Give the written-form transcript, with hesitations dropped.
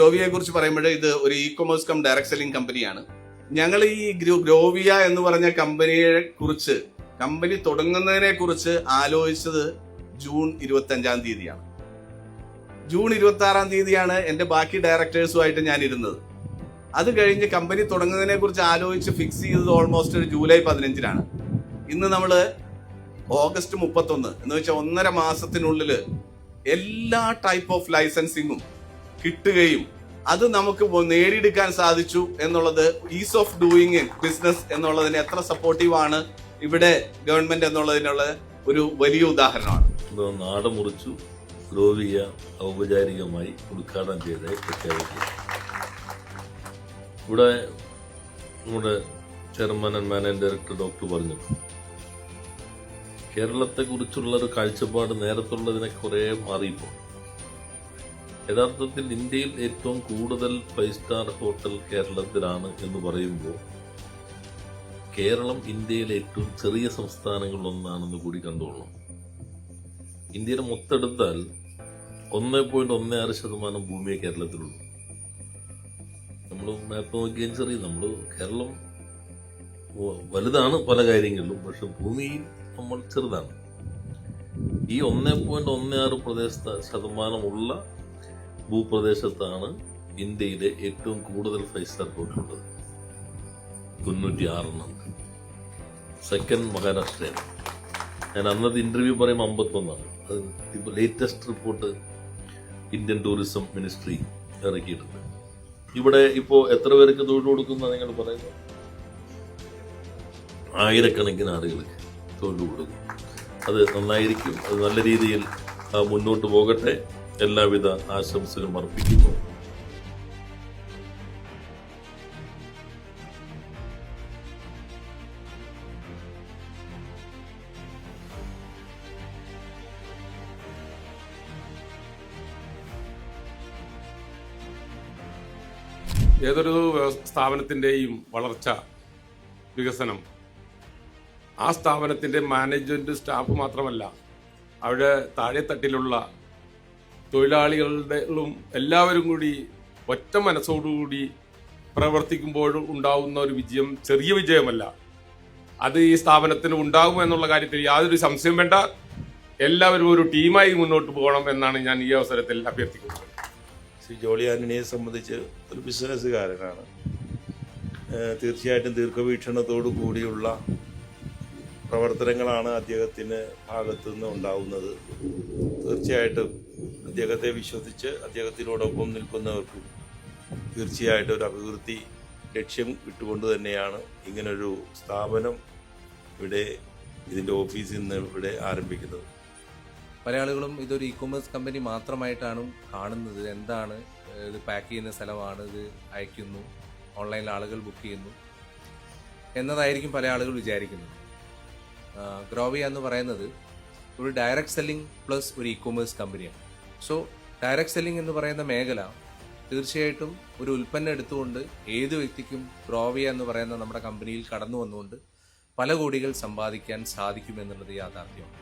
ഗ്രോവിയെ കുറിച്ച് പറയുമ്പോൾ ഇത് ഒരു e commerce cum direct selling കമ്പനിയാണ്. ഞങ്ങൾ ഈ ഗ്രോവിയ എന്ന് പറഞ്ഞ കമ്പനിയെ കുറിച്ച്, കമ്പനി തുടങ്ങുന്നതിനെ കുറിച്ച് ആലോചിച്ചത് ജൂൺ 25-ാം തീയതിയാണ്. ജൂൺ 26-ാം തീയതിയാണ് എന്റെ ബാക്കി ഡയറക്ടേഴ്സുമായിട്ട് ഞാൻ ഇരുന്നത്. അത് കഴിഞ്ഞ് കമ്പനി തുടങ്ങുന്നതിനെ കുറിച്ച് ആലോചിച്ച് ഫിക്സ് ചെയ്തത് ഓൾമോസ്റ്റ് ഒരു ജൂലൈ 15-നാണ്. ഇന്ന് നമ്മള് ഓഗസ്റ്റ് 31 എന്ന് വെച്ചാൽ 1.5 മാസത്തിനുള്ളിൽ എല്ലാ ടൈപ്പ് ഓഫ് ലൈസൻസിങ്ങും കിട്ടുകയും അത് നമുക്ക് നേടിയെടുക്കാൻ സാധിച്ചു എന്നുള്ളത് ഈസ് ഓഫ് ഡൂയിങ് ബിസിനസ് എന്നുള്ളതിന് എത്ര സപ്പോർട്ടീവ് ആണ് ഇവിടെ ഗവൺമെന്റ് എന്നുള്ളതിനുള്ള ഒരു വലിയ ഉദാഹരണമാണ്. നാട് മുറിച്ചു ഗ്രോവിയ ഔപചാരികമായി ഉദ്ഘാടനം ചെയ്ത് പ്രഖ്യാപിച്ചു. ഇവിടെ നമ്മുടെ chairman and managing director doctor പറഞ്ഞു, കേരളത്തെ കുറിച്ചുള്ള ഒരു കാഴ്ചപ്പാട് നേരത്തുള്ളതിനെ കുറെ മാറിയപ്പോൾ യഥാർത്ഥത്തിൽ ഇന്ത്യയിൽ ഏറ്റവും കൂടുതൽ 5 സ്റ്റാർ ഹോട്ടൽ കേരളത്തിലാണ് എന്ന് പറയുമ്പോൾ കേരളം ഇന്ത്യയിലെ ഏറ്റവും ചെറിയ സംസ്ഥാനങ്ങളിലൊന്നാണെന്ന് കൂടി കണ്ടുകൊള്ളണം. ഇന്ത്യയുടെ മൊത്തെടുത്താൽ 1.16% ഭൂമിയെ കേരളത്തിലുള്ളൂ. നമ്മൾ മാപ്പ് നോക്കിയാൽ ചെറിയ കേരളം വലുതാണ് പല കാര്യങ്ങളിലും, പക്ഷെ ഭൂമിയിൽ നമ്മൾ ചെറുതാണ്. ഈ 1.16% ഭൂപ്രദേശത്താണ് ഇന്ത്യയിലെ ഏറ്റവും കൂടുതൽ 5 സ്റ്റാർ ഹോട്ടലുള്ളത്. 96 സെക്കൻഡ് മഹാരാഷ്ട്രയാണ്. ഞാൻ അന്നത്തെ ഇന്റർവ്യൂ പറയുമ്പോൾ 51. അത് ഇപ്പോൾ latest report Indian tourism ministry ഇറക്കിയിട്ടുണ്ട്. ഇവിടെ ഇപ്പോ എത്ര പേർക്ക് തൊഴിൽ കൊടുക്കുന്ന നിങ്ങൾ പറയുന്നത്? ആയിരക്കണക്കിന് ആളുകൾക്ക് തൊഴിൽ കൊടുക്കും. അത് നന്നായിരിക്കും. അത് നല്ല രീതിയിൽ മുന്നോട്ട് പോകട്ടെ. എല്ലാവിധ ആശംസകളും അർപ്പിക്കുന്നു. ഏതൊരു സ്ഥാപനത്തിൻ്റെയും വളർച്ച, വികസനം ആ സ്ഥാപനത്തിൻ്റെ മാനേജ്മെന്റ് സ്റ്റാഫ് മാത്രമല്ല, അവിടെ താഴെത്തട്ടിലുള്ള തൊഴിലാളികളുടെയും എല്ലാവരും കൂടി ഒറ്റ മനസ്സോടുകൂടി പ്രവർത്തിക്കുമ്പോൾ ഉണ്ടാവുന്ന ഒരു വിജയം ചെറിയ വിജയമല്ല. അത് ഈ സ്ഥാപനത്തിന് ഉണ്ടാകും എന്നുള്ള കാര്യത്തിൽ യാതൊരു സംശയം വേണ്ട. എല്ലാവരും ഒരു ടീമായി മുന്നോട്ട് പോകണം എന്നാണ് ഞാൻ ഈ അവസരത്തിൽ അഭ്യർത്ഥിക്കുന്നത്. ശ്രീ ജോളി ആന്റണിയെ സംബന്ധിച്ച് ഒരു ബിസിനസ്സുകാരനാണ്. തീർച്ചയായിട്ടും ദീർഘവീക്ഷണത്തോടു കൂടിയുള്ള പ്രവർത്തനങ്ങളാണ് അദ്ദേഹത്തിന് ഭാഗത്തുനിന്ന് ഉണ്ടാവുന്നത്. തീർച്ചയായിട്ടും അദ്ദേഹത്തെ വിശ്വസിച്ച് അദ്ദേഹത്തിനോടൊപ്പം നിൽക്കുന്നവർക്കും തീർച്ചയായിട്ടും ഒരു അഭിവൃദ്ധി ലക്ഷ്യം ഇട്ടുകൊണ്ട് തന്നെയാണ് ഇങ്ങനൊരു സ്ഥാപനം ഇവിടെ ഇതിൻ്റെ ഓഫീസിൽ നിന്ന് ഇവിടെ ആരംഭിക്കുന്നത്. പല ആളുകളും ഇതൊരു ഇ കൊമേഴ്സ് കമ്പനി മാത്രമായിട്ടാണ് കാണുന്നത്. എന്താണ് ഇത്? പാക്ക് ചെയ്യുന്ന സ്ഥലമാണ്, ഇത് അയക്കുന്നു, ഓൺലൈനിൽ ആളുകൾ ബുക്ക് ചെയ്യുന്നു എന്നതായിരിക്കും പല ആളുകൾ വിചാരിക്കുന്നത്. ഗ്രോവിയ എന്ന് പറയുന്നത് ഒരു ഡയറക്റ്റ് സെല്ലിംഗ് പ്ലസ് ഒരു ഇ കൊമേഴ്സ് കമ്പനിയാണ്. സോ ഡയറക്റ്റ് സെല്ലിംഗ് എന്ന് പറയുന്ന മേഖല തീർച്ചയായിട്ടും ഒരു ഉൽപ്പന്നം എടുത്തുകൊണ്ട് ഏത് വ്യക്തിക്കും ഗ്രോവിയ എന്ന് പറയുന്ന നമ്മുടെ കമ്പനിയിൽ കടന്നു വന്നുകൊണ്ട് പല കോടികൾ സമ്പാദിക്കാൻ സാധിക്കുമെന്നുള്ളത് യാഥാർത്ഥ്യമാണ്.